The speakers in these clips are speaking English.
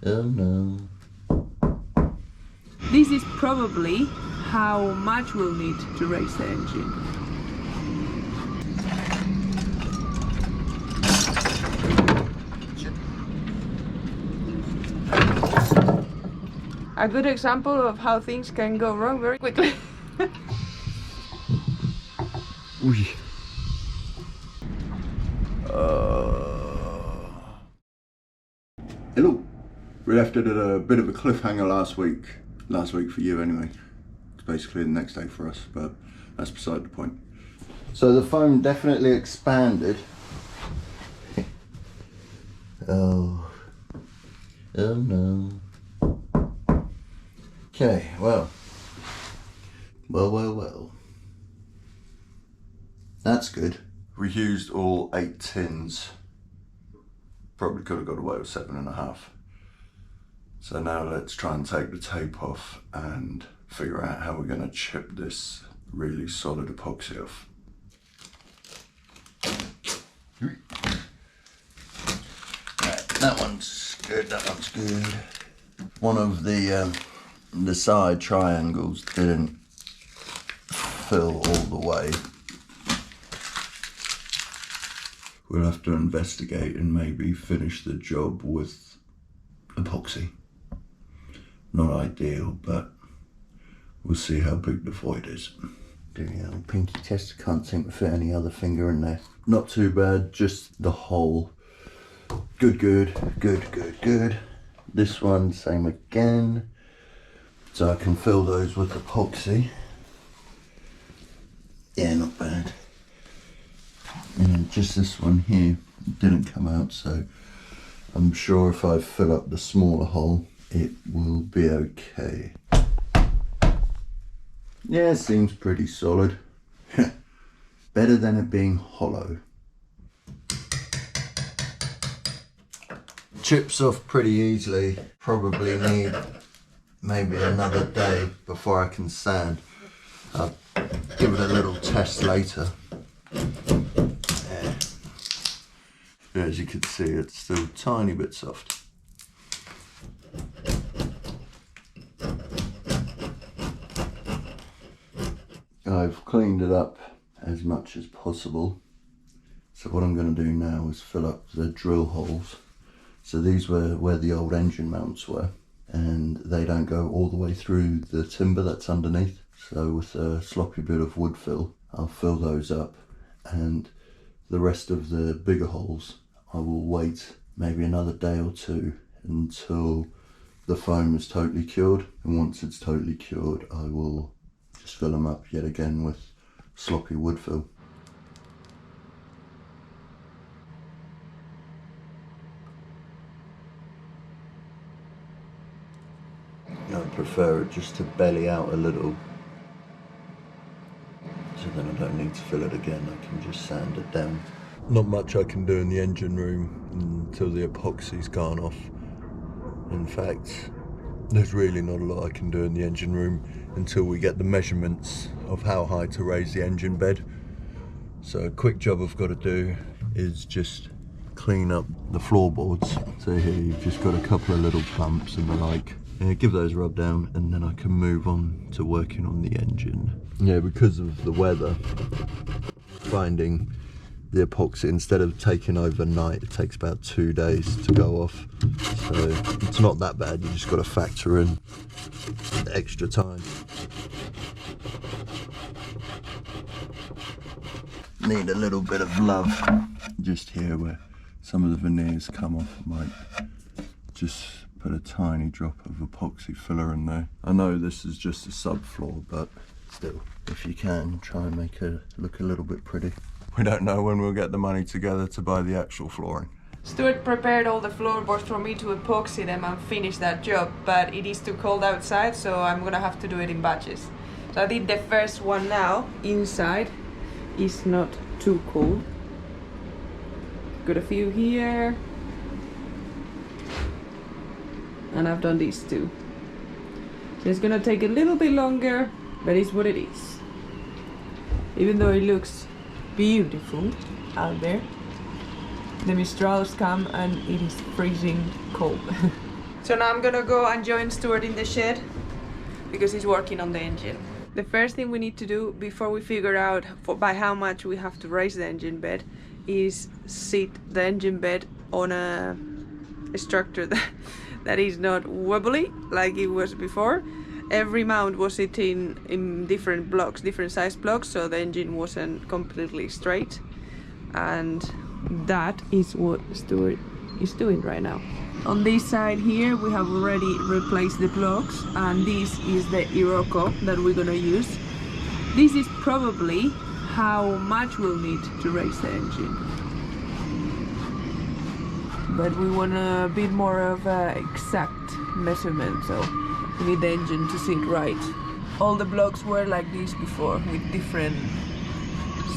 Oh no. This is probably how much we'll need to raise the engine. A good example of how things can go wrong very quickly. Hello. We left it at a bit of a cliffhanger last week. Last week for you anyway. It's basically the next day for us, but that's beside the point. So the foam definitely expanded. Oh no. Okay, well. That's good. We used all 8 tins. Probably could have got away with 7.5. So now let's try and take the tape off and figure out how we're going to chip this really solid epoxy off. Right, that one's good, that one's good. One of the side triangles didn't fill all the way. We'll have to investigate and maybe finish the job with epoxy. Not ideal, but we'll see how big the void is. Doing a little pinky test, can't seem to fit any other finger in there. Not too bad, just the hole. Good. This one, same again. So I can fill those with epoxy. Yeah, not bad. And just this one here didn't come out, so I'm sure if I fill up the smaller hole, it will be okay. Yeah, it seems pretty solid. Better than it being hollow. Chips off pretty easily. Probably need maybe another day before I can sand. I'll give it a little test later. As you can see, it's still a tiny bit soft. I've cleaned it up as much as possible. So what I'm going to do now is fill up the drill holes. So these were where the old engine mounts were, and they don't go all the way through the timber that's underneath. So with a sloppy bit of wood fill, I'll fill those up, and the rest of the bigger holes I will wait maybe another day or two until the foam is totally cured, and once it's totally cured I will just fill them up yet again with sloppy wood fill. I prefer it just to belly out a little, so then I don't need to fill it again, I can just sand it down. Not much I can do in the engine room until the epoxy's gone off. In fact, there's really not a lot I can do in the engine room until we get the measurements of how high to raise the engine bed. So a quick job I've got to do is just clean up the floorboards. So here you've just got a couple of little bumps and the like. Yeah, give those a rub down and then I can move on to working on the engine. Yeah, because of the weather, finding the epoxy, instead of taking overnight, it takes about 2 days to go off. So it's not that bad, you just got to factor in the extra time. Need a little bit of love just here where some of the veneers come off. I might just put a tiny drop of epoxy filler in there. I know this is just a subfloor, but still, if you can, try and make it look a little bit pretty. We don't know when we'll get the money together to buy the actual flooring. Stuart prepared all the floorboards for me to epoxy them and finish that job, but it is too cold outside, so I'm gonna have to do it in batches. So I did the first one now. Inside is not too cold. Got a few here. And I've done these two. So it's gonna take a little bit longer, but it's what it is. Even though it looks beautiful out there, the Mistrals come and it is freezing cold. So now I'm gonna go and join Stuart in the shed because he's working on the engine. The first thing we need to do before we figure out by how much we have to raise the engine bed is sit the engine bed on a structure that is not wobbly like it was before. Every mount was sitting in different blocks, different size blocks, so the engine wasn't completely straight. And that is what Stuart is doing right now. On this side here we have already replaced the blocks, and this is the Iroko that we're gonna use. This is probably how much we'll need to raise the engine. But we want a bit more of an exact measurement, so we need the engine to sit right. All the blocks were like this before with different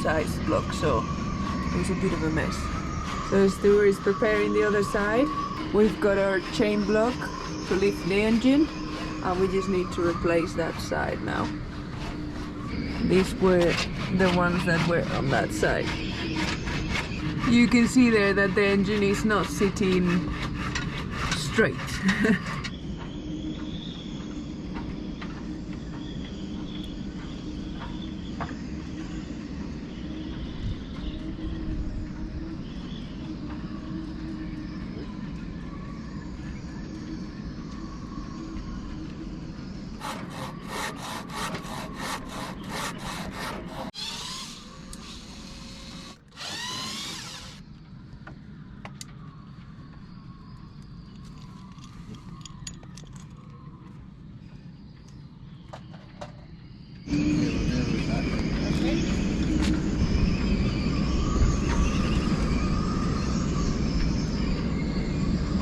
size blocks, so it's a bit of a mess. So Stuart is preparing the other side. We've got our chain block to lift the engine, and we just need to replace that side now. These were the ones that were on that side. You can see there that the engine is not sitting straight.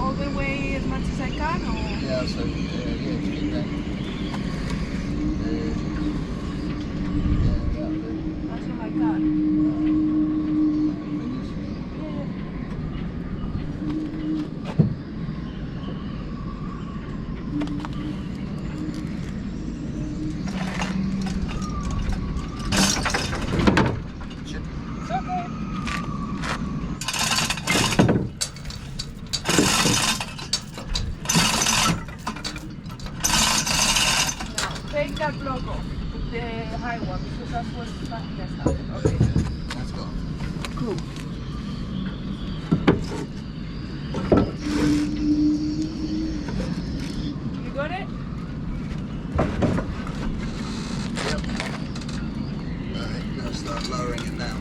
All the way as much as I can, or? Yeah, so keep that. That's all I got. Take that block off, the high one, because that's what's messed up. Okay. That's gone. Cool. You got it? Yep. Alright, now start lowering it down.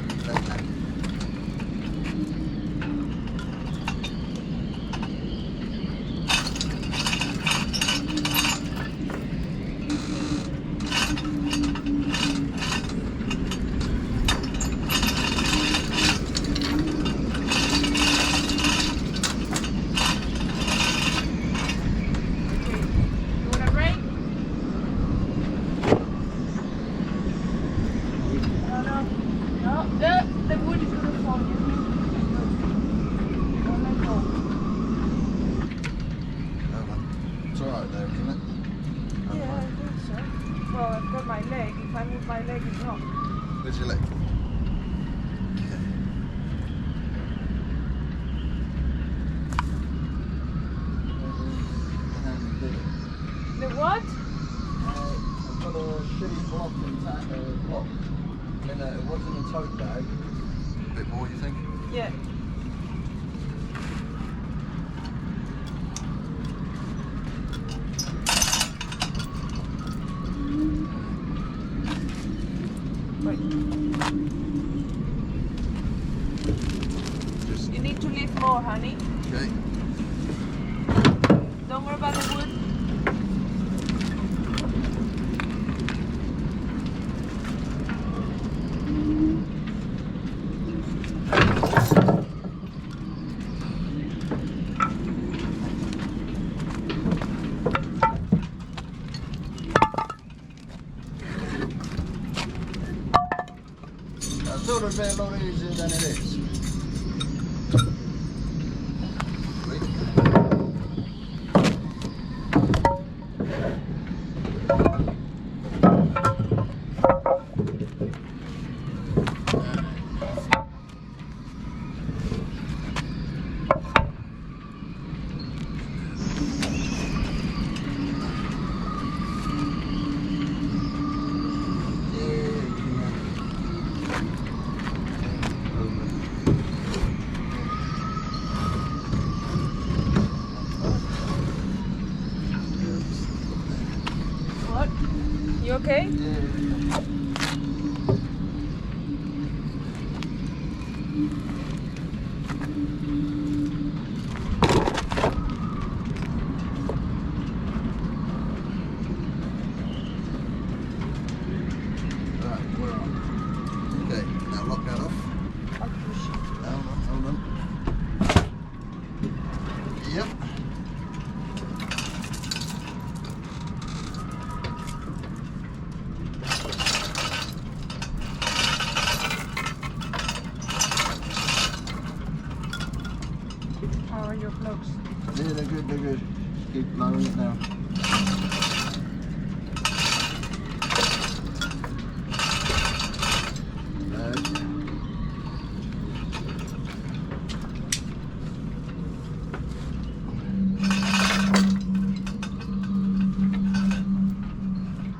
Well, I've got my leg. If I move my leg, it's not. Where's your leg? The what? I've got a shitty block and block. It wasn't a tote bag. A bit more, you think? Yeah. Wait. You need to lift more, honey. Okay. Don't worry about the wood. I thought it would be a lot easier than it is. okay? Yeah. How are your plugs? Yeah, they're good, they're good. Just keep blowing it now.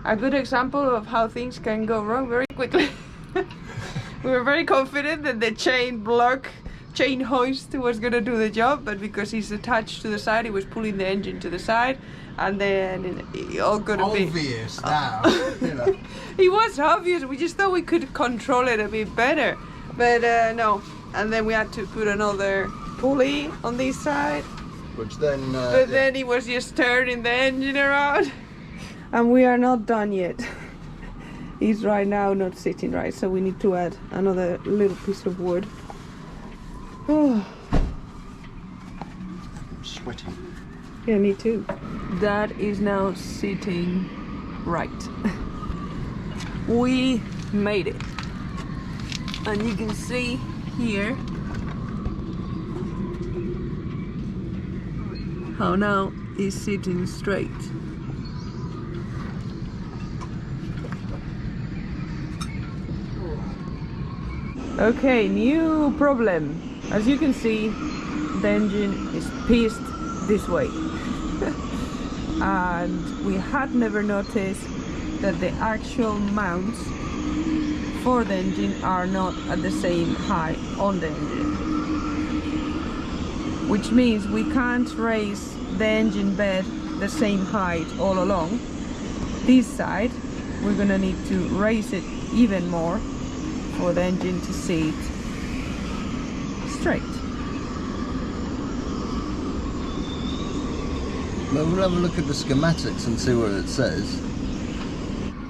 A good example of how things can go wrong very quickly. We were very confident that the chain hoist was gonna do the job, but because he's attached to the side, he was pulling the engine to the side, and then it all gonna be obvious now. You know. It was obvious. We just thought we could control it a bit better, but no. And then we had to put another pulley on this side, Which then. but then he was just turning the engine around. And we are not done yet. He's right now not sitting right, so we need to add another little piece of wood. Oh. I'm sweating. Yeah, me too. That is now sitting right. We made it. And you can see here how now it's sitting straight. Okay, new problem. As you can see, the engine is pissed this way. And we had never noticed that the actual mounts for the engine are not at the same height on the engine. Which means we can't raise the engine bed the same height all along. This side, we're gonna need to raise it even more for the engine to sit straight. Well, we'll have a look at the schematics and see what it says.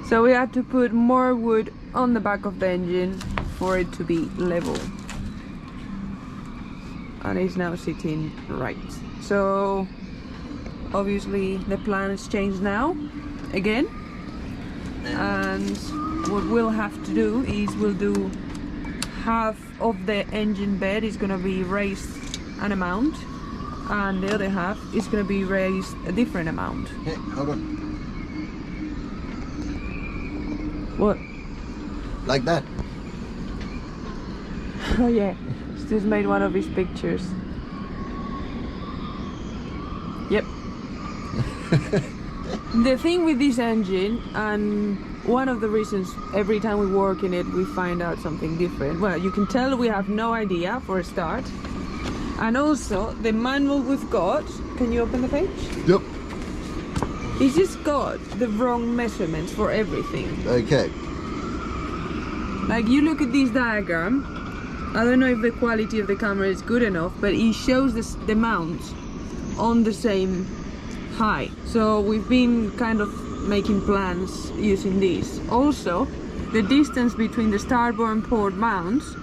So we had to put more wood on the back of the engine for it to be level. And it's now sitting right. So obviously the plan has changed now again. And what we'll have to do is we'll do half of the engine bed is going to be raised an amount, and the other half is going to be raised a different amount. Hey, hold on. What? Like that. Oh yeah, Stu's made one of his pictures. Yep. The thing with this engine, and one of the reasons every time we work in it we find out something different, well, you can tell we have no idea for a start, and also the manual we've got, can you open the page? Yep. It's just got the wrong measurements for everything. Okay. Like, you look at this diagram, I don't know if the quality of the camera is good enough, but it shows the mount on the same height. So we've been kind of making plans using these. Also, the distance between the starboard and port mounts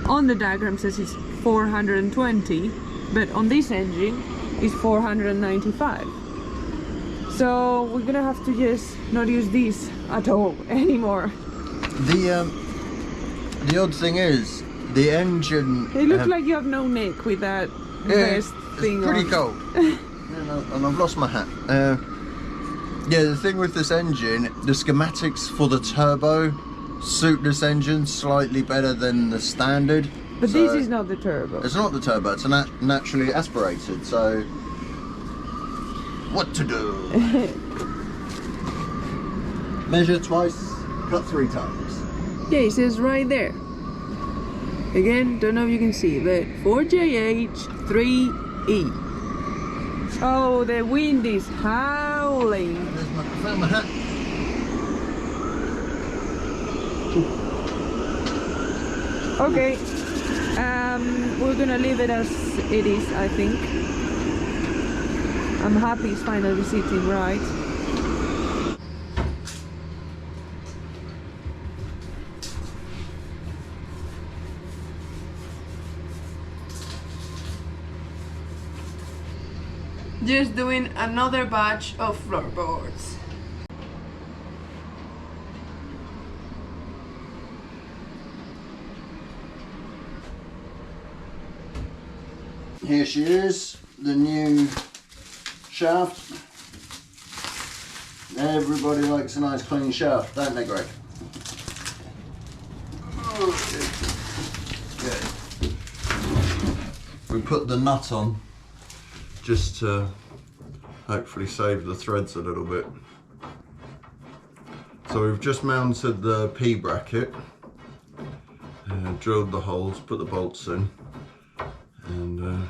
on the diagram says it's 420, but on this engine is 495. So we're gonna have to just not use these at all anymore. The odd thing is, the engine. It looks like you have no neck with that vest thing it's pretty on. cold. And I've lost my hat. Yeah, the thing with this engine, the schematics for the turbo suit this engine slightly better than the standard. But so this is not the turbo. It's not the turbo, it's naturally aspirated, so what to do? Measure twice, cut 3 times. Yeah, it says right there. Again, don't know if you can see, but 4JH 3E. Oh, the wind is howling. There's my hat. Okay, we're gonna leave it as it is, I think. I'm happy it's finally sitting right. Just doing another batch of floorboards. Here she is, the new shaft. Everybody likes a nice clean shaft, don't they, Greg? Good. We put the nut on just to hopefully save the threads a little bit. So we've just mounted the P bracket, drilled the holes, put the bolts in, and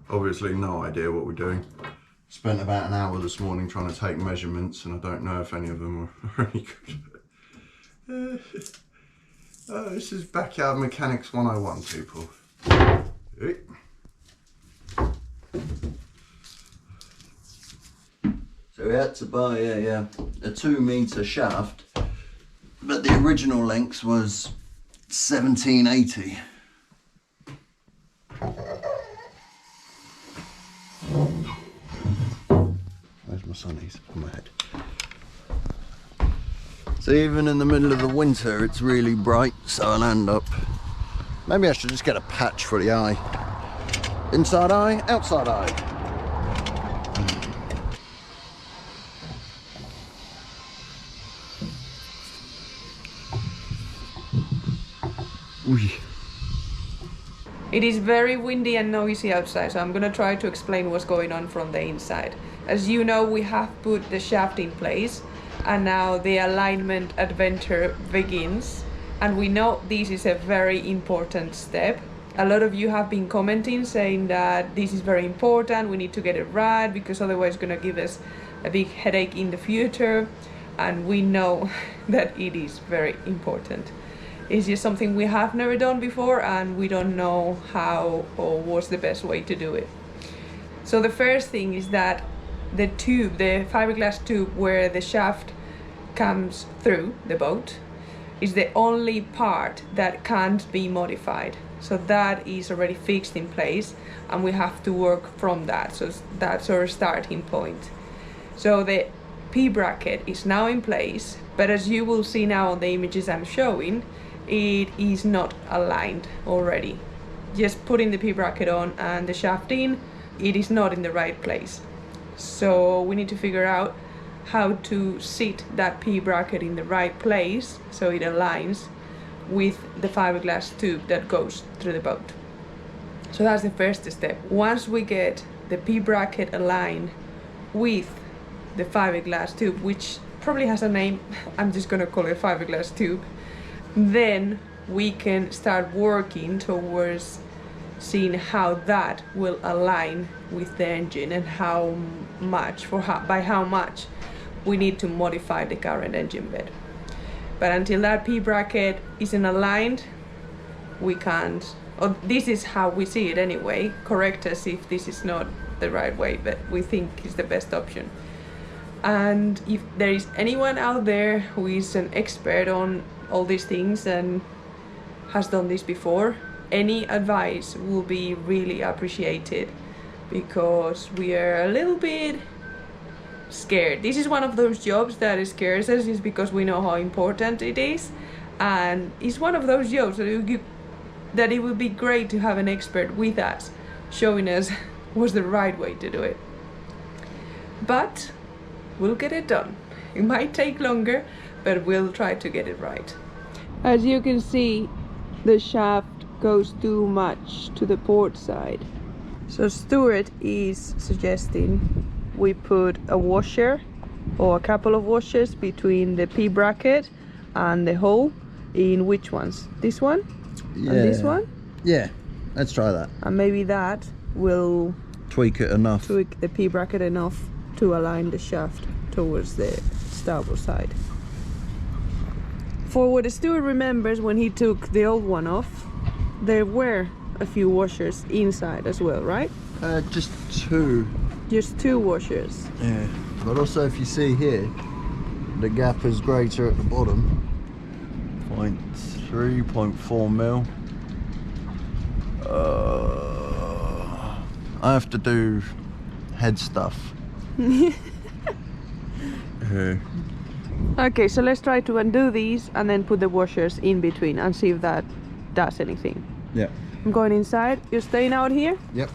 obviously no idea what we're doing. Spent about an hour this morning trying to take measurements, and I don't know if any of them are any good. Oh, this is backyard mechanics 101, people. So we had to buy a 2-meter shaft, but the original length was 1780. Where's my sunnies on my head? So even in the middle of the winter it's really bright, so I'll end up... Maybe I should just get a patch for the eye. Inside eye, outside eye. Ooh. It is very windy and noisy outside, so I'm gonna try to explain what's going on from the inside. As you know, we have put the shaft in place, and now the alignment adventure begins. And we know this is a very important step. A lot of you have been commenting saying that this is very important, we need to get it right, because otherwise it's gonna give us a big headache in the future. And we know that it is very important. It's just something we have never done before, and we don't know how or what's the best way to do it. So the first thing is that the tube, the fiberglass tube where the shaft comes through the boat, is the only part that can't be modified. So that is already fixed in place, and we have to work from that. So that's our starting point. So the P bracket is now in place, but as you will see now on the images I'm showing, it is not aligned already. Just putting the P bracket on and the shaft in, it is not in the right place. So we need to figure out how to sit that P bracket in the right place so it aligns with the fiberglass tube that goes through the boat. So that's the first step. Once we get the P bracket aligned with the fiberglass tube, which probably has a name, I'm just gonna call it fiberglass tube, then we can start working towards seeing how that will align with the engine and how much, by how much we need to modify the current engine bed. But until that P bracket isn't aligned, we can't, or this is how we see it anyway. Correct us if this is not the right way, but we think is the best option. And if there is anyone out there who is an expert on all these things and has done this before, any advice will be really appreciated, because we are a little bit scared. This is one of those jobs that scares us, is because we know how important it is, and it's one of those jobs that it would be great to have an expert with us showing us what's the right way to do it. But we'll get it done. It might take longer, but we'll try to get it right. As you can see, the shaft goes too much to the port side. So Stuart is suggesting we put a washer or a couple of washers between the P bracket and the hole. In which ones? This one? Yeah. And this one? Yeah, let's try that. And maybe that will tweak it enough. Tweak the P bracket enough to align the shaft towards the starboard side. For what the steward remembers, when he took the old one off, there were a few washers inside as well, right? Just 2. Just 2 washers. Yeah, but also if you see here, the gap is greater at the bottom. 0.3, 0.4 mil. I have to do head stuff. Okay, so let's try to undo these and then put the washers in between and see if that does anything. Yeah. I'm going inside. You're staying out here? Yep.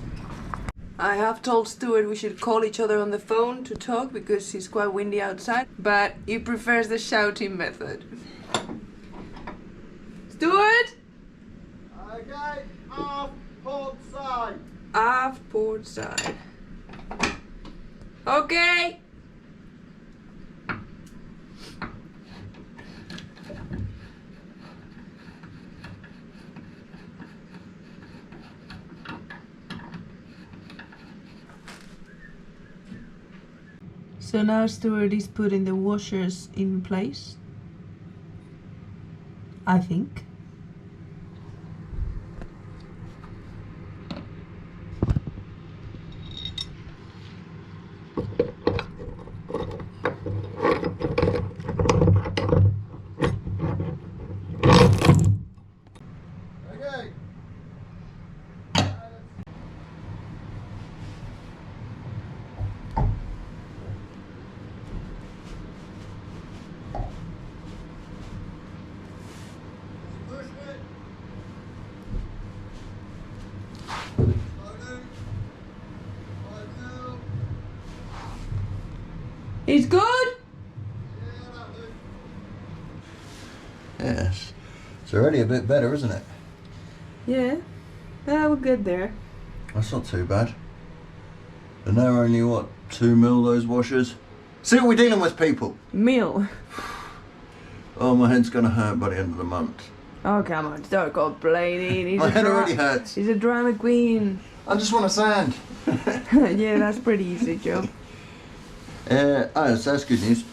I have told Stuart we should call each other on the phone to talk because it's quite windy outside, but he prefers the shouting method. Stuart? Okay, aft port side. Aft port side. Okay. So now Stuart is putting the washers in place, I think. Okay. Push it. It's good? Yes. It's already a bit better, isn't it? Yeah. We're good there. That's not too bad. And they're only, what, 2 mil, those washers? See what we're dealing with, people! Meal. Oh, my head's gonna hurt by the end of the month. Oh, come on, start complaining. He's My a head dra- already hurts. He's a drama queen. I just want to sand. Yeah, that's pretty easy, Joe. Oh, so that's good news.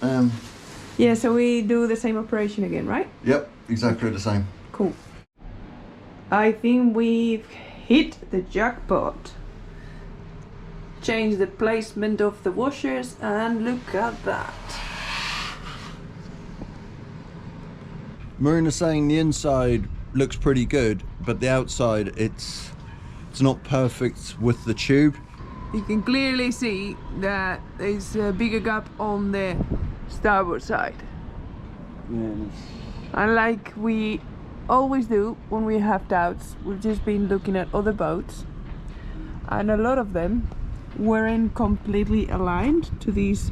Yeah, so we do the same operation again, right? Yep, exactly the same. Cool. I think we've hit the jackpot. Change the placement of the washers and look at that. Marina's saying the inside looks pretty good, but the outside, it's not perfect with the tube. You can clearly see that there's a bigger gap on the starboard side. And like we always do when we have doubts, we've just been looking at other boats, and a lot of them weren't completely aligned to this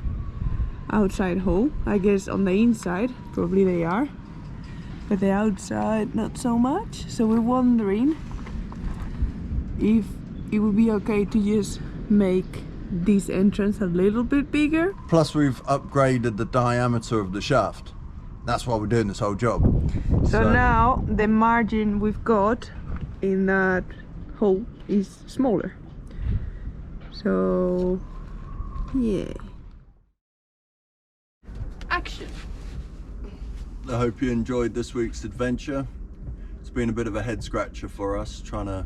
outside hole. I guess on the inside probably they are, but the outside not so much. So we're wondering if it would be okay to just make this entrance a little bit bigger. Plus we've upgraded the diameter of the shaft. That's why we're doing this whole job. So now the margin we've got in that hole is smaller. So yeah. Action. I hope you enjoyed this week's adventure. It's been a bit of a head scratcher for us, trying to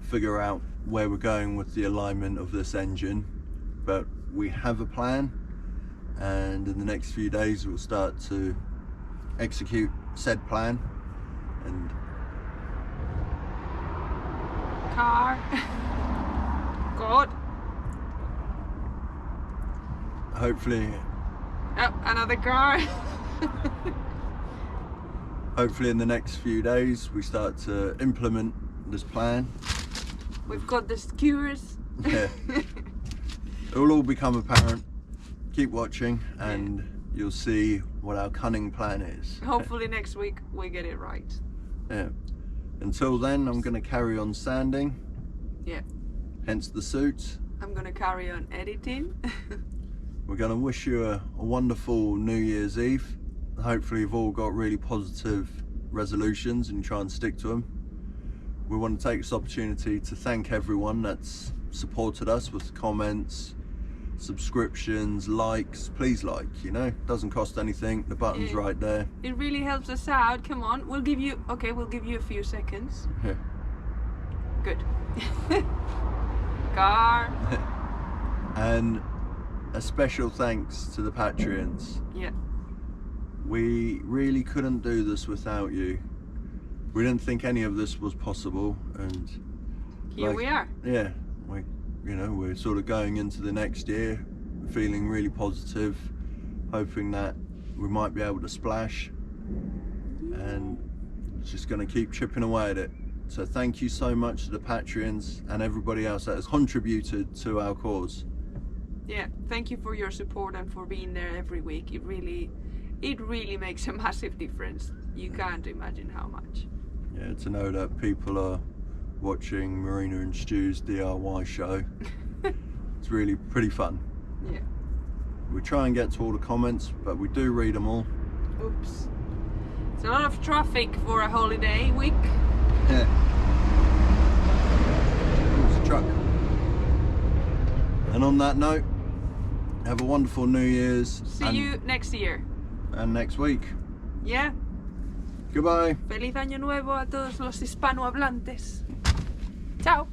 figure out where we're going with the alignment of this engine, but we have a plan, and in the next few days we'll start to execute said plan. And Car. God. hopefully Oh, another car. hopefully in the next few days we start to implement this plan. We've got the skewers. Yeah. It will all become apparent. Keep watching and you'll see what our cunning plan is. Hopefully next week we get it right. Yeah. Until then, I'm going to carry on sanding. Yeah. Hence the suit. I'm gonna carry on editing. We're going to wish you a wonderful New Year's Eve. Hopefully you've all got really positive resolutions and you try and stick to them. We want to take this opportunity to thank everyone that's supported us with comments, subscriptions, likes. Please like, you know, doesn't cost anything. The button's right there. It really helps us out. Come on, we'll give you a few seconds. Yeah. Good. Car. And a special thanks to the Patreons. Yeah. We really couldn't do this without you. We didn't think any of this was possible, and Here we are. Yeah, we're sort of going into the next year feeling really positive, hoping that we might be able to splash, and just going to keep chipping away at it. So thank you so much to the Patreons and everybody else that has contributed to our cause. Yeah, thank you for your support and for being there every week. It really makes a massive difference. You can't imagine how much. Yeah, to know that people are watching Marina and Stu's DIY show. It's really pretty fun. Yeah. We try and get to all the comments, but we do read them all. Oops. It's a lot of traffic for a holiday week. Yeah. It's a truck. And on that note, have a wonderful New Year's. See you next year. And next week. Yeah. Goodbye. Feliz año nuevo a todos los hispanohablantes. Chao.